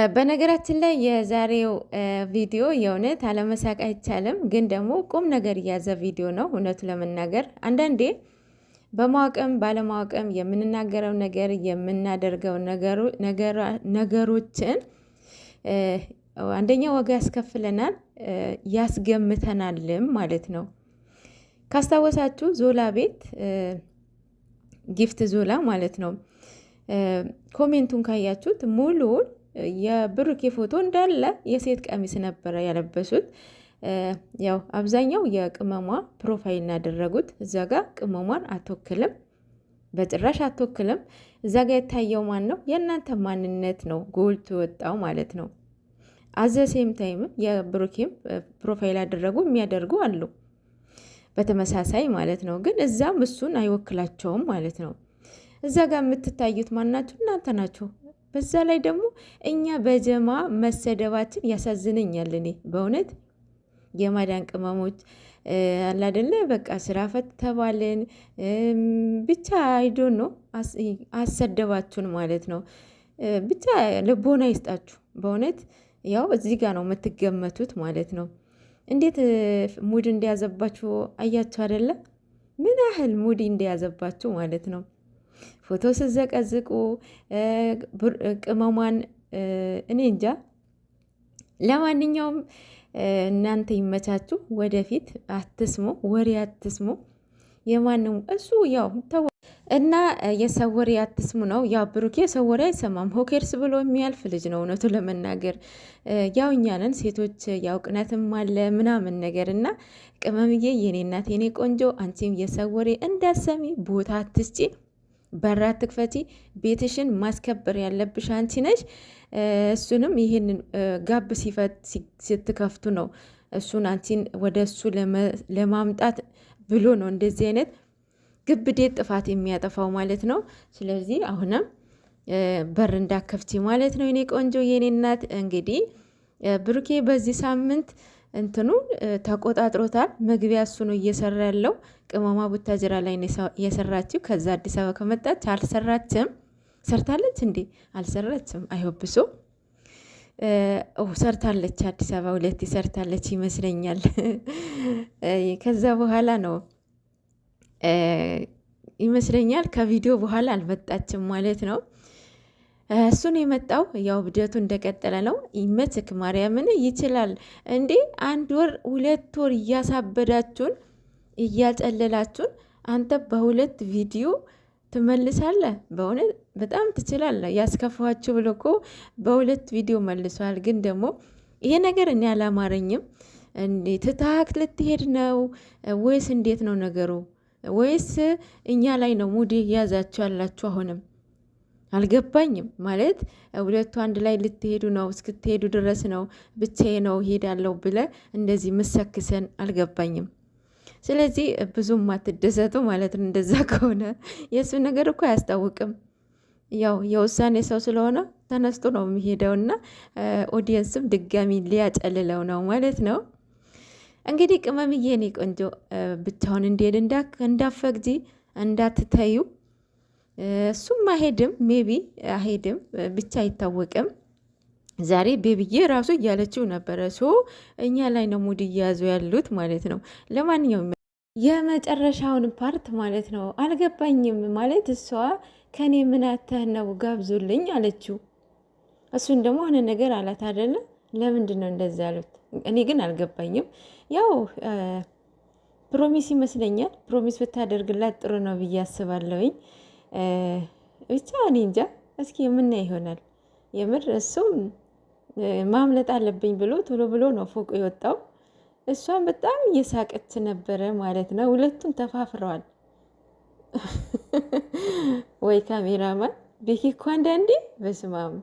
በነገራችን ላይ የዛሬው ቪዲዮ የእውነት አለመሳቅ አይቻልም፣ ግን ደግሞ ቁም ነገር የያዘ ቪዲዮ ነው። እውነቱ ለመናገር አንዳንዴ በማወቅም ባለማወቅም የምንናገረው ነገር የምናደርገው ነገሮችን አንደኛ ዋጋ ያስከፍለናል፣ ያስገምተናልም ማለት ነው። ካስታወሳችሁ ዞላ ቤት ጊፍት ዞላ ማለት ነው። ኮሜንቱን ካያችሁት ሙሉውን የብሩኬ ፎቶ እንዳለ የሴት ቀሚስ ነበረ ያለበሱት። ያው አብዛኛው የቅመሟ ፕሮፋይል እናደረጉት። እዛ ጋር ቅመሟን አትወክልም፣ በጭራሽ አትወክልም። እዛ ጋር የታየው ማን ነው? የእናንተ ማንነት ነው ጎልቶ ወጣው ማለት ነው። አዘሴም ታይምም የብሩኬም ፕሮፋይል ያደረጉ የሚያደርጉ አሉ በተመሳሳይ ማለት ነው። ግን እዛም እሱን አይወክላቸውም ማለት ነው። እዛ ጋር የምትታዩት ማናችሁ? እናንተ ናችሁ። በዛ ላይ ደግሞ እኛ በጀማ መሰደባችን ያሳዝነኛል። እኔ በእውነት የማዳን ቅመሞች አላደለ በቃ ስራ ፈት ተባልን ብቻ አይዶን ነው አሰደባችሁን ማለት ነው። ብቻ ልቦና ይስጣችሁ በእውነት ያው እዚህ ጋር ነው የምትገመቱት ማለት ነው። እንዴት ሙድ እንደያዘባችሁ አያችሁ አይደለ? ምን ያህል ሙድ እንደያዘባችሁ ማለት ነው። ፎቶ ስዘቀዝቁ ቅመሟን እኔ እንጃ። ለማንኛውም እናንተ ይመቻችሁ። ወደፊት አትስሙ፣ ወሬ አትስሙ። የማንም እሱ ያው እና የሰው ወሬ አትስሙ ነው። ያው ብሩኬ የሰው ወሬ አይሰማም። ሆኬርስ ብሎ የሚያልፍ ልጅ ነው እውነቱ ለመናገር። ያው እኛንን ሴቶች ያው ቅናትም አለ ምናምን ነገር እና ቅመምዬ የኔ እናት የኔ ቆንጆ አንቺም የሰው ወሬ እንዳሰሚ ቦታ አትስጪ፣ በራ ትክፈቲ። ቤትሽን ማስከበር ያለብሽ አንቺ ነሽ። እሱንም ይህንን ጋብ ስትከፍቱ ነው እሱን አንቺን ወደ እሱ ለማምጣት ብሎ ነው እንደዚህ አይነት ግብዴት ጥፋት የሚያጠፋው ማለት ነው። ስለዚህ አሁንም በር እንዳከፍቺ ማለት ነው የኔ ቆንጆ የኔ እናት። እንግዲህ ብሩኬ በዚህ ሳምንት እንትኑ ተቆጣጥሮታል። መግቢያ እሱ ነው እየሰራ ያለው። ቅመማ ቡታጅራ ላይ የሰራችው። ከዛ አዲስ አበባ ከመጣች አልሰራችም። ሰርታለች እንዴ? አልሰራችም። አይወብሶ ሰርታለች። አዲስ አበባ 2 ሰርታለች ይመስለኛል። ከዛ በኋላ ነው ይመስለኛል ከቪዲዮ በኋላ አልመጣችም ማለት ነው። እሱን የመጣው ያው ብደቱ እንደቀጠለ ነው። ይመችክ ማርያምን ይችላል እንዴ! 1 ወር 2 ወር እያሳበዳችሁን እያጨለላችሁን አንተ በ2 ቪዲዮ ትመልሳለህ። በእውነት በጣም ትችላለህ። ያስከፋችሁ ብሎ እኮ በ2 ቪዲዮ መልሷል። ግን ደግሞ ይሄ ነገር እኔ አላማረኝም። እንዴት ትታክ ልትሄድ ነው ወይስ እንዴት ነው ነገሩ? ወይስ እኛ ላይ ነው ሙድ ያዛችሁ ያላችሁ? አሁንም አልገባኝም። ማለት ሁለቱ አንድ ላይ ልትሄዱ ነው? እስክትሄዱ ድረስ ነው ብቻዬ ነው ሄዳለሁ ብለ እንደዚህ ምሰክሰን አልገባኝም። ስለዚህ ብዙም አትደሰቱ ማለት ነው። እንደዛ ከሆነ የእሱ ነገር እኮ አያስታውቅም። ያው የውሳኔ ሰው ስለሆነ ተነስቶ ነው የሚሄደውና ኦዲየንስም ድጋሚ ሊያጨልለው ነው ማለት ነው። እንግዲህ ቅመምዬ እኔ ቆንጆ ብቻውን እንዲሄድ እንዳፈግጂ እንዳትተዩ። እሱም አይሄድም፣ ሜቢ አይሄድም፣ ብቻ አይታወቅም። ዛሬ ቤብዬ ራሱ እያለችው ነበረ። ሶ እኛ ላይ ነው ሙድ እያያዙ ያሉት ማለት ነው። ለማንኛውም የመጨረሻውን ፓርት ማለት ነው አልገባኝም። ማለት እሷ ከኔ ምን አተህ ነው ጋብዙልኝ አለችው። እሱን ደግሞ ሆነ ነገር አላት አይደለ? ለምንድን ነው እንደዛ ያሉት? እኔ ግን አልገባኝም። ያው ፕሮሚስ ይመስለኛል። ፕሮሚስ ብታደርግላት ጥሩ ነው ብዬ አስባለሁኝ። ብቻ እኔ እንጃ። እስኪ የምና ይሆናል። የምር እሱም ማምለጥ አለብኝ ብሎ ቶሎ ብሎ ነው ፎቅ የወጣው። እሷን በጣም እየሳቀች ነበረ ማለት ነው። ሁለቱም ተፋፍረዋል። ወይ ካሜራማን ቤኪ እኮ አንዳንዴ በስማም